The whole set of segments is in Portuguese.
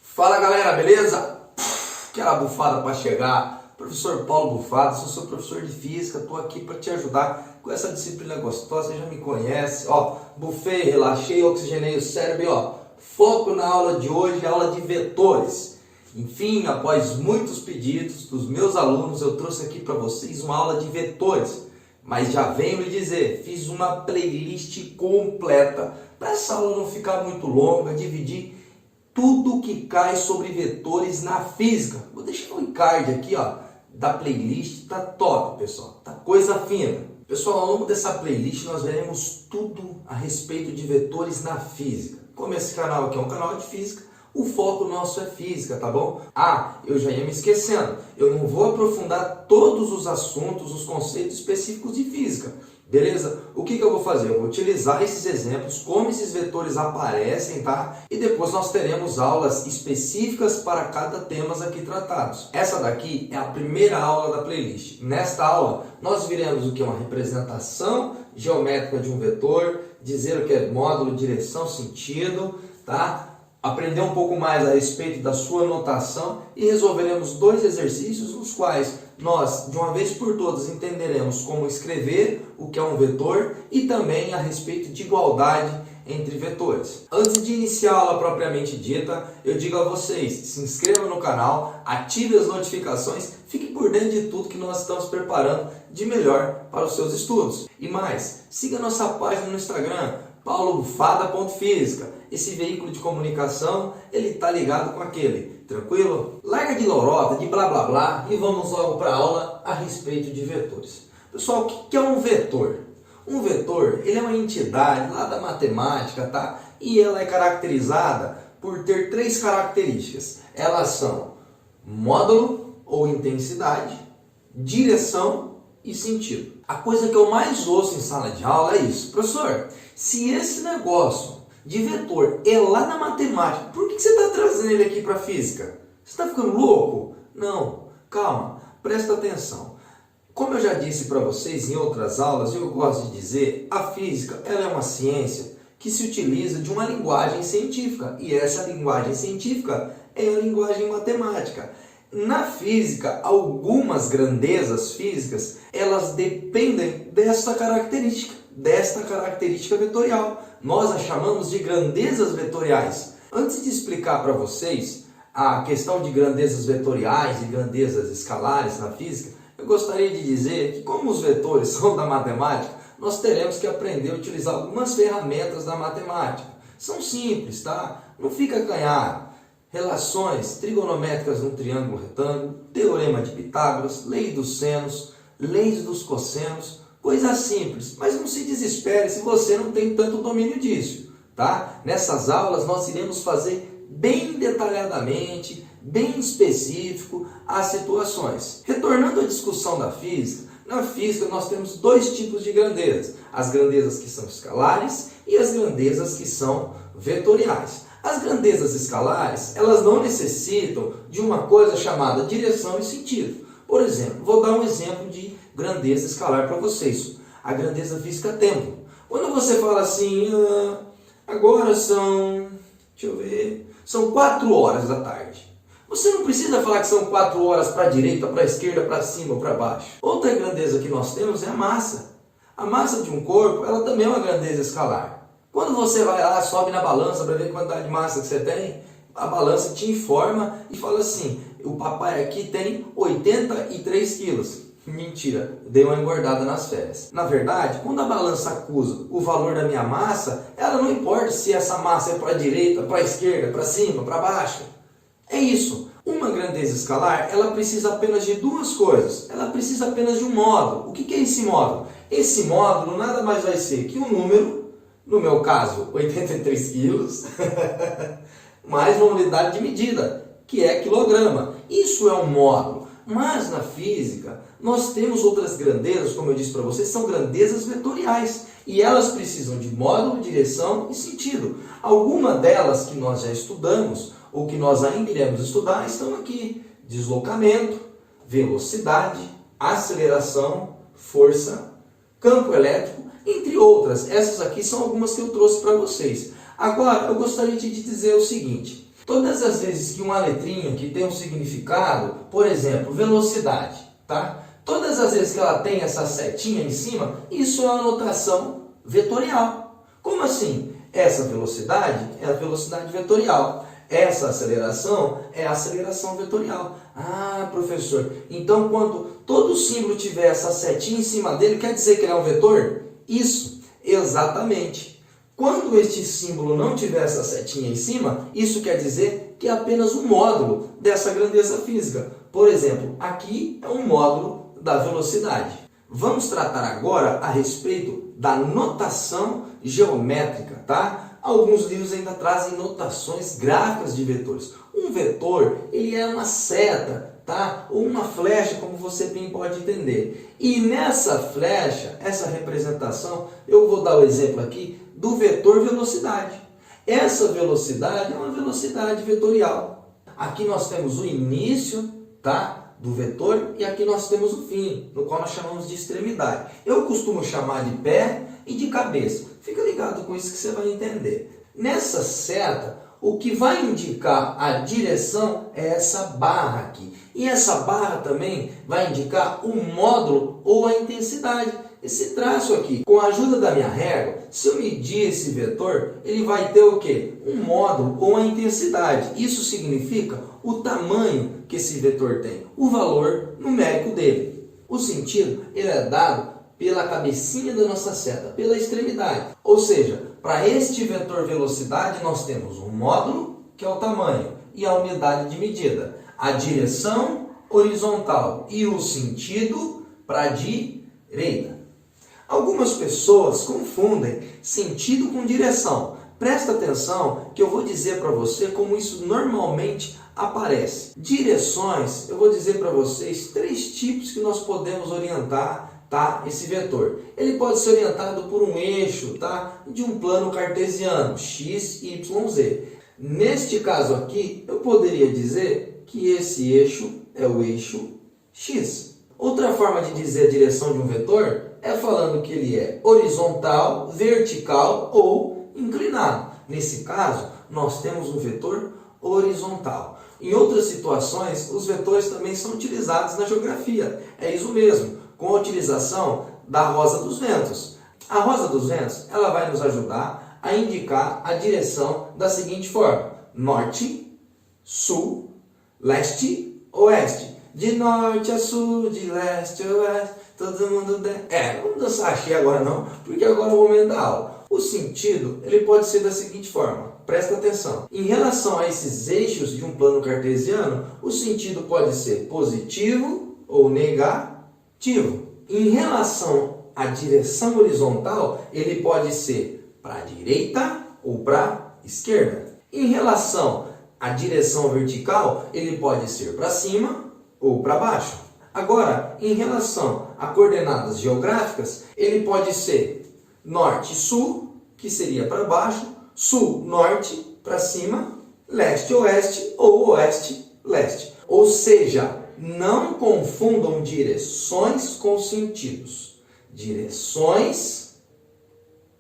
Fala galera, beleza? Aquela bufada para chegar. Professor Paulo Bufada, sou seu professor de física, estou aqui para te ajudar com essa disciplina gostosa, você já me conhece. Ó, bufei, relaxei, oxigenei o cérebro, ó. Foco na aula de hoje, aula de vetores. Enfim, após muitos pedidos dos meus alunos, eu trouxe aqui para vocês uma aula de vetores. Mas já venho lhe dizer, fiz uma playlist completa. Para essa aula não ficar muito longa, dividir tudo que cai sobre vetores na física. Vou deixar o card aqui, ó, da playlist, tá top, pessoal, tá coisa fina. Pessoal, ao longo dessa playlist nós veremos tudo a respeito de vetores na física. Como esse canal aqui é um canal de física, o foco nosso é física, tá bom? Ah, eu já ia me esquecendo, eu não vou aprofundar todos os assuntos, os conceitos específicos de física, beleza? O que eu vou fazer? Eu vou utilizar esses exemplos, como esses vetores aparecem, tá? E depois nós teremos aulas específicas para cada tema aqui tratados. Essa daqui é a primeira aula da playlist. Nesta aula, nós veremos o que é uma representação geométrica de um vetor, dizer o que é módulo, direção, sentido, tá? Aprender um pouco mais a respeito da sua notação e resolveremos dois exercícios nos quais nós, de uma vez por todas, entenderemos como escrever o que é um vetor e também a respeito de igualdade entre vetores. Antes de iniciar a aula propriamente dita, eu digo a vocês, se inscreva no canal, ative as notificações, fique por dentro de tudo que nós estamos preparando de melhor para os seus estudos. E mais, siga nossa página no Instagram, paulobufada.física. Esse veículo de comunicação, ele tá ligado com aquele, tranquilo? Larga de lorota, de blá blá blá e vamos logo para a aula a respeito de vetores. Pessoal, o que é um vetor? Um vetor, ele é uma entidade lá da matemática, tá? E ela é caracterizada por ter três características. Elas são módulo ou intensidade, direção e sentido. A coisa que eu mais ouço em sala de aula é isso. Professor, se esse negócio de vetor é lá na matemática, por que você está trazendo ele aqui para a física? Você está ficando louco? Não, calma, presta atenção. Como eu já disse para vocês em outras aulas, eu gosto de dizer, a física ela é uma ciência que se utiliza de uma linguagem científica. E essa linguagem científica é a linguagem matemática. Na física, algumas grandezas físicas, elas dependem desta característica vetorial. Nós a chamamos de grandezas vetoriais. Antes de explicar para vocês a questão de grandezas vetoriais e grandezas escalares na física, eu gostaria de dizer que como os vetores são da matemática, nós teremos que aprender a utilizar algumas ferramentas da matemática. São simples, tá? Não fica acanhado. Relações trigonométricas num triângulo retângulo, teorema de Pitágoras, lei dos senos, leis dos cossenos, coisas simples, mas não se desespere se você não tem tanto domínio disso, tá? Nessas aulas nós iremos fazer bem detalhadamente, bem específico as situações. Retornando à discussão da física, na física nós temos dois tipos de grandezas, as grandezas que são escalares e as grandezas que são vetoriais. As grandezas escalares, elas não necessitam de uma coisa chamada direção e sentido. Por exemplo, vou dar um exemplo de grandeza escalar para vocês. A grandeza física tempo. Quando você fala assim, agora são, são 4 horas da tarde. Você não precisa falar que são 4 horas para a direita, para a esquerda, para cima ou para baixo. Outra grandeza que nós temos é a massa. A massa de um corpo, ela também é uma grandeza escalar. Quando você vai lá, sobe na balança para ver a quantidade de massa que você tem, a balança te informa e fala assim, o papai aqui tem 83 quilos. Mentira, dei uma engordada nas férias. Na verdade, quando a balança acusa o valor da minha massa, ela não importa se essa massa é para a direita, para a esquerda, para cima, para baixo. É isso. Uma grandeza escalar, ela precisa apenas de duas coisas. Ela precisa apenas de um módulo. O que é esse módulo? Esse módulo nada mais vai ser que um número, no meu caso, 83 quilos, mais uma unidade de medida, que é quilograma. Isso é um módulo. Mas na física, nós temos outras grandezas, como eu disse para vocês, são grandezas vetoriais. E elas precisam de módulo, direção e sentido. Algumas delas que nós já estudamos, ou que nós ainda iremos estudar, estão aqui. Deslocamento, velocidade, aceleração, força, campo elétrico, entre outras. Essas aqui são algumas que eu trouxe para vocês. Agora, eu gostaria de te dizer o seguinte: todas as vezes que uma letrinha que tem um significado, por exemplo, velocidade, tá? Todas as vezes que ela tem essa setinha em cima, isso é uma notação vetorial. Como assim? Essa velocidade é a velocidade vetorial. Essa aceleração é a aceleração vetorial. Ah, professor, então quando todo símbolo tiver essa setinha em cima dele, quer dizer que ele é um vetor? Isso, exatamente. Quando este símbolo não tiver essa setinha em cima, isso quer dizer que é apenas um módulo dessa grandeza física. Por exemplo, aqui é um módulo da velocidade. Vamos tratar agora a respeito da notação geométrica, tá? Alguns livros ainda trazem notações gráficas de vetores. Um vetor, ele é uma seta, tá? Ou uma flecha, como você bem pode entender. E nessa flecha, essa representação, eu vou dar o exemplo aqui do vetor velocidade. Essa velocidade é uma velocidade vetorial. Aqui nós temos o início, tá, do vetor, e aqui nós temos o fim, no qual nós chamamos de extremidade. Eu costumo chamar de pé e de cabeça. Fica ligado com isso que você vai entender. Nessa seta, o que vai indicar a direção é essa barra aqui. E essa barra também vai indicar o módulo ou a intensidade. Esse traço aqui, com a ajuda da minha régua, se eu medir esse vetor, ele vai ter o quê? Um módulo ou uma intensidade. Isso significa o tamanho que esse vetor tem, o valor numérico dele. O sentido, ele é dado pela cabecinha da nossa seta, pela extremidade. Ou seja, para este vetor velocidade, nós temos um módulo, que é o tamanho, e a unidade de medida. A direção horizontal e o sentido para a direita. Algumas pessoas confundem sentido com direção. Presta atenção que eu vou dizer para você como isso normalmente aparece. Direções, eu vou dizer para vocês 3 tipos que nós podemos orientar, tá, esse vetor. Ele pode ser orientado por um eixo, tá, de um plano cartesiano, x, y, z. Neste caso aqui, eu poderia dizer que esse eixo é o eixo x. Outra forma de dizer a direção de um vetor é falando que ele é horizontal, vertical ou inclinado. Nesse caso, nós temos um vetor horizontal. Em outras situações, os vetores também são utilizados na geografia. É isso mesmo, com a utilização da rosa dos ventos. A rosa dos ventos, ela vai nos ajudar a indicar a direção da seguinte forma: norte, sul, leste, oeste. De norte a sul, de leste a oeste, todo mundo não vamos dançar axé agora não, porque agora é o momento da aula. O sentido, ele pode ser da seguinte forma, presta atenção. Em relação a esses eixos de um plano cartesiano, o sentido pode ser positivo ou negativo. Em relação à direção horizontal, ele pode ser para a direita ou para a esquerda. Em relação à direção vertical, ele pode ser para cima ou para baixo. Agora, em relação a coordenadas geográficas, ele pode ser norte-sul, que seria para baixo, sul-norte, para cima, leste-oeste ou oeste-leste. Ou seja, não confundam direções com sentidos. Direções,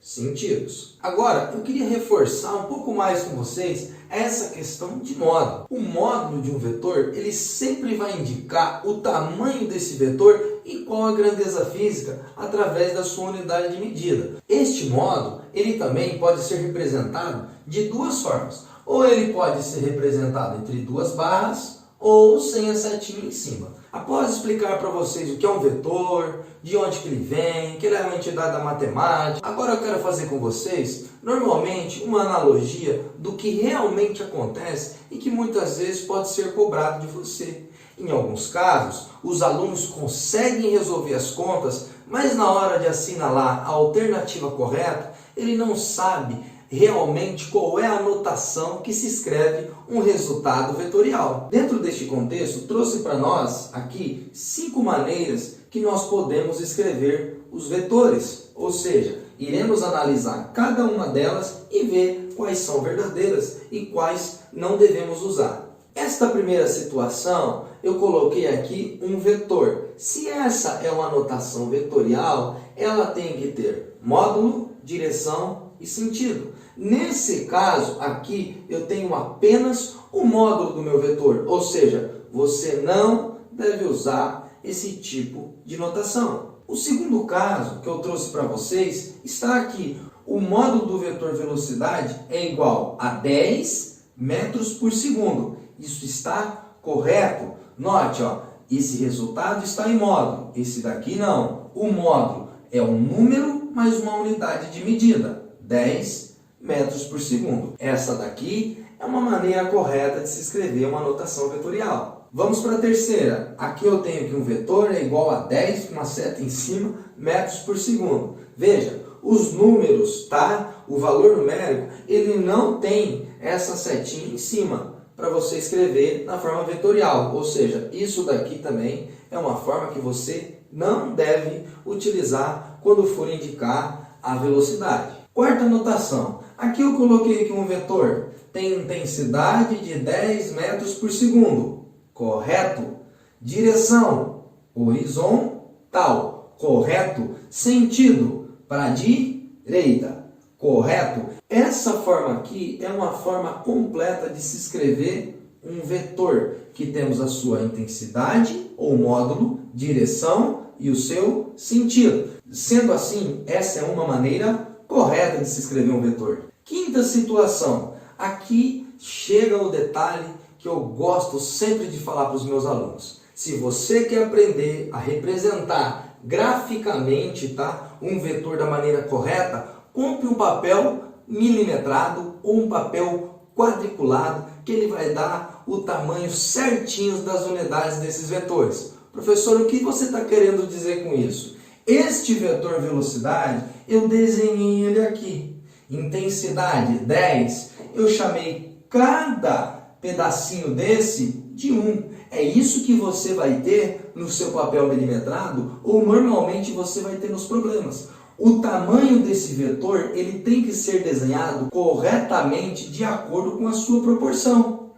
sentidos. Agora, eu queria reforçar um pouco mais com vocês essa questão de módulo. O módulo de um vetor, ele sempre vai indicar o tamanho desse vetor e qual a grandeza física através da sua unidade de medida. Este módulo, ele também pode ser representado de 2 formas. Ou ele pode ser representado entre 2 barras, ou sem a setinha em cima. Após explicar para vocês o que é um vetor, de onde que ele vem, que ele é uma entidade da matemática, agora eu quero fazer com vocês, normalmente, uma analogia do que realmente acontece e que muitas vezes pode ser cobrado de você. Em alguns casos, os alunos conseguem resolver as contas, mas na hora de assinalar a alternativa correta, ele não sabe realmente qual é a notação que se escreve um resultado vetorial. Dentro deste contexto, trouxe para nós aqui 5 maneiras que nós podemos escrever os vetores, ou seja, iremos analisar cada uma delas e ver quais são verdadeiras e quais não devemos usar. Esta primeira situação, eu coloquei aqui um vetor. Se essa é uma notação vetorial, ela tem que ter módulo, direção e sentido. Nesse caso aqui, eu tenho apenas o módulo do meu vetor, ou seja, você não deve usar esse tipo de notação. O segundo caso que eu trouxe para vocês está aqui. O módulo do vetor velocidade é igual a 10 metros por segundo. Isso está correto? Note, ó, esse resultado está em módulo, esse daqui não. O módulo é um número mais uma unidade de medida, 10 metros por segundo. Essa daqui é uma maneira correta de se escrever uma notação vetorial. Vamos para a terceira. Aqui eu tenho que um vetor é igual a 10 com uma seta em cima, metros por segundo. Veja, os números, tá? O valor numérico, ele não tem essa setinha em cima para você escrever na forma vetorial. Ou seja, isso daqui também é uma forma que você não deve utilizar quando for indicar a velocidade. Quarta notação. Aqui eu coloquei que um vetor tem intensidade de 10 metros por segundo. Correto? Direção horizontal. Correto? Sentido para a direita. Correto? Essa forma aqui é uma forma completa de se escrever um vetor, que temos a sua intensidade ou módulo, direção e o seu sentido. Sendo assim, essa é uma maneira correta de se escrever um vetor. Quinta situação. Aqui chega o detalhe que eu gosto sempre de falar para os meus alunos. Se você quer aprender a representar graficamente, tá, um vetor da maneira correta, compre um papel milimetrado ou um papel quadriculado, que ele vai dar o tamanho certinho das unidades desses vetores. Professor, o que você está querendo dizer com isso? Este vetor velocidade, eu desenhei ele aqui. Intensidade 10, eu chamei cada pedacinho desse de 1. É isso que você vai ter no seu papel milimetrado, ou normalmente você vai ter nos problemas. O tamanho desse vetor, ele tem que ser desenhado corretamente de acordo com a sua proporção.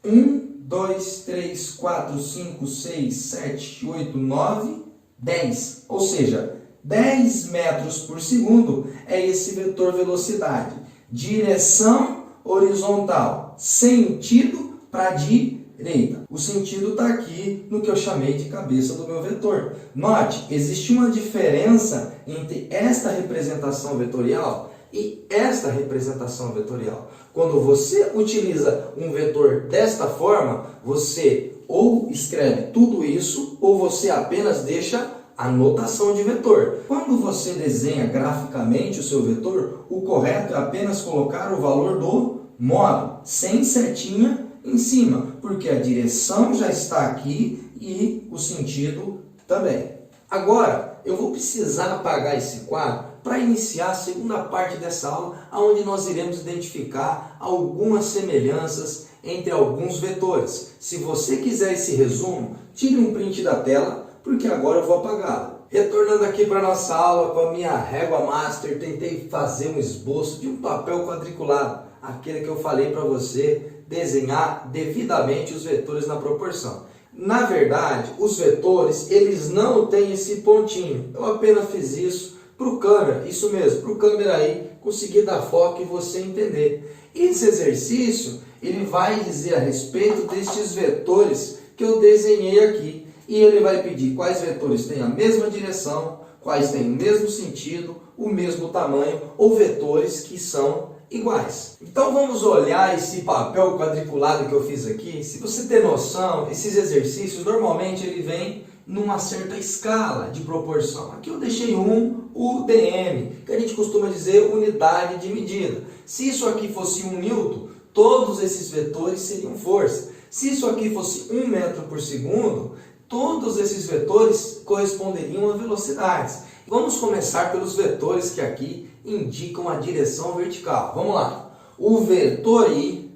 1, 2, 3, 4, 5, 6, 7, 8, 9, 10. Ou seja, 10 metros por segundo é esse vetor velocidade. Direção horizontal, sentido para a direita. O sentido está aqui no que eu chamei de cabeça do meu vetor. Note, existe uma diferença entre esta representação vetorial e esta representação vetorial. Quando você utiliza um vetor desta forma, você ou escreve tudo isso, ou você apenas deixa a notação de vetor. Quando você desenha graficamente o seu vetor, o correto é apenas colocar o valor do módulo, sem setinha em cima, porque a direção já está aqui e o sentido também. Agora, eu vou precisar apagar esse quadro para iniciar a segunda parte dessa aula, onde nós iremos identificar algumas semelhanças entre alguns vetores. Se você quiser esse resumo, tire um print da tela, porque agora eu vou apagá-la. Retornando aqui para a nossa aula com a minha régua master, tentei fazer um esboço de um papel quadriculado, aquele que eu falei para você desenhar devidamente os vetores na proporção. Na verdade, os vetores, eles não têm esse pontinho. Eu apenas fiz isso para o câmera, isso mesmo, para o câmera aí conseguir dar foco e você entender. Esse exercício, ele vai dizer a respeito destes vetores que eu desenhei aqui. E ele vai pedir quais vetores têm a mesma direção, quais têm o mesmo sentido, o mesmo tamanho, ou vetores que são iguais. Então vamos olhar esse papel quadriculado que eu fiz aqui. Se você ter noção, esses exercícios normalmente ele vem numa certa escala de proporção. Aqui eu deixei um UDM, que a gente costuma dizer unidade de medida. Se isso aqui fosse 1 Newton, todos esses vetores seriam força. Se isso aqui fosse 1 metro por segundo, todos esses vetores corresponderiam a velocidades. Vamos começar pelos vetores que aqui indicam a direção vertical. Vamos lá. O vetor I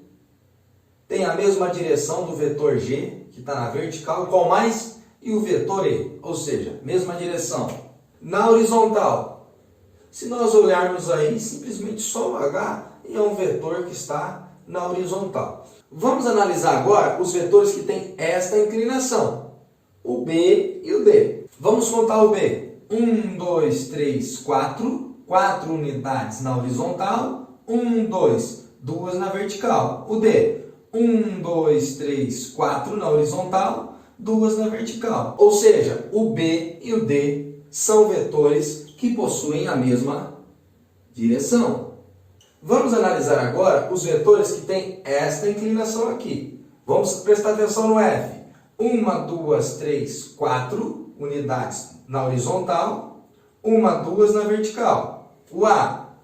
tem a mesma direção do vetor G, que está na vertical. Qual mais? E o vetor E, ou seja, mesma direção. Na horizontal, se nós olharmos aí, simplesmente só o H é um vetor que está na horizontal. Vamos analisar agora os vetores que têm esta inclinação. O B e o D. Vamos contar o B. 1, 2, 3, 4. 4 unidades na horizontal. 1, 2, 2 na vertical. O D, 1, 2, 3, 4 na horizontal, 2 na vertical. Ou seja, o B e o D são vetores que possuem a mesma direção. Vamos analisar agora os vetores que têm esta inclinação aqui. Vamos prestar atenção no F. 1, 2, 3, 4 unidades na horizontal, 1, 2 na vertical. O A,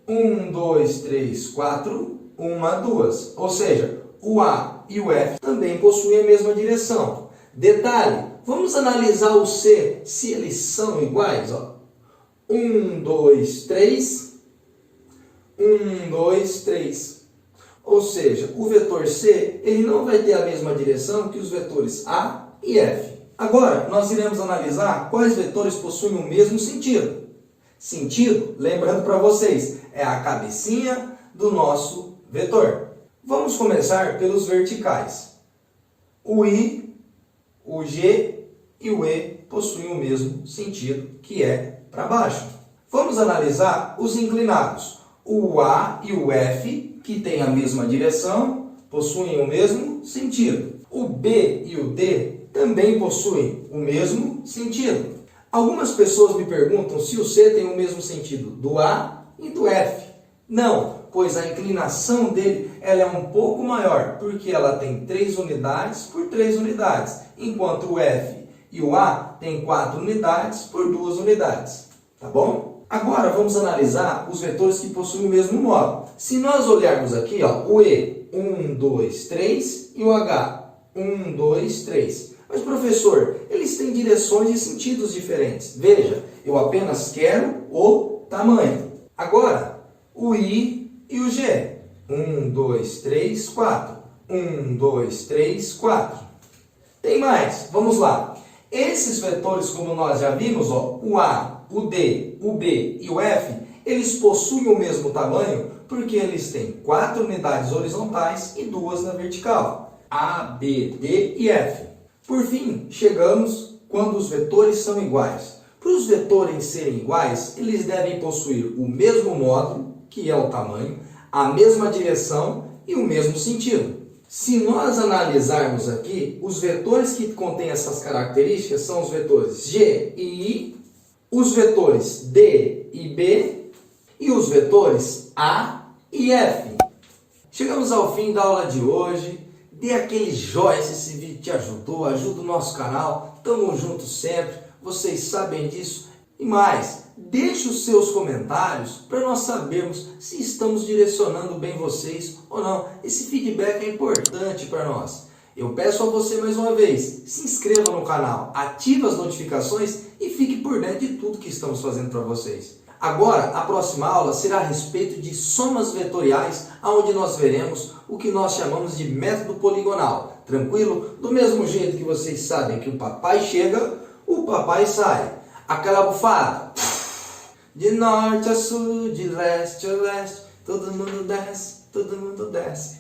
1, 2, 3, 4, 1, 2. Ou seja, o A e o F também possuem a mesma direção. Detalhe, vamos analisar o C, se eles são iguais. 1, 2, 3, 1, 2, 3. Ou seja, o vetor C ele não vai ter a mesma direção que os vetores A e F. Agora, nós iremos analisar quais vetores possuem o mesmo sentido. Sentido, lembrando para vocês, é a cabecinha do nosso vetor. Vamos começar pelos verticais. O I, o G e o E possuem o mesmo sentido, que é para baixo. Vamos analisar os inclinados. O A e o F, que têm a mesma direção, possuem o mesmo sentido. O B e o D também possuem o mesmo sentido. Algumas pessoas me perguntam se o C tem o mesmo sentido do A e do F. Não, pois a inclinação dele ela é um pouco maior, porque ela tem 3 unidades por 3 unidades, enquanto o F e o A têm 4 unidades por 2 unidades. Tá bom? Agora vamos analisar os vetores que possuem o mesmo modo. Se nós olharmos aqui, o E, 1, 2, 3 e o H, 1, 2, 3. Mas professor, eles têm direções e sentidos diferentes. Veja, eu apenas quero o tamanho. Agora, o I e o G. 1, 2, 3, 4. 1, 2, 3, 4. Tem mais, vamos lá. Esses vetores, como nós já vimos, o A, o D, o B e o F, eles possuem o mesmo tamanho porque eles têm 4 unidades horizontais e 2 na vertical. A, B, D e F. Por fim, chegamos quando os vetores são iguais. Para os vetores serem iguais, eles devem possuir o mesmo módulo, que é o tamanho, a mesma direção e o mesmo sentido. Se nós analisarmos aqui, os vetores que contêm essas características são os vetores G e I, os vetores D e B e os vetores A e F. Chegamos ao fim da aula de hoje. Dê aquele joinha se esse vídeo te ajudou, ajuda o nosso canal. Tamo junto sempre, vocês sabem disso. E mais, deixe os seus comentários para nós sabermos se estamos direcionando bem vocês ou não. Esse feedback é importante para nós. Eu peço a você mais uma vez, se inscreva no canal, ative as notificações e fique por dentro de tudo que estamos fazendo para vocês. Agora, a próxima aula será a respeito de somas vetoriais, onde nós veremos o que nós chamamos de método poligonal. Tranquilo? Do mesmo jeito que vocês sabem que o papai chega, o papai sai. Aquela bufada. De norte a sul, de leste a oeste, todo mundo desce, todo mundo desce.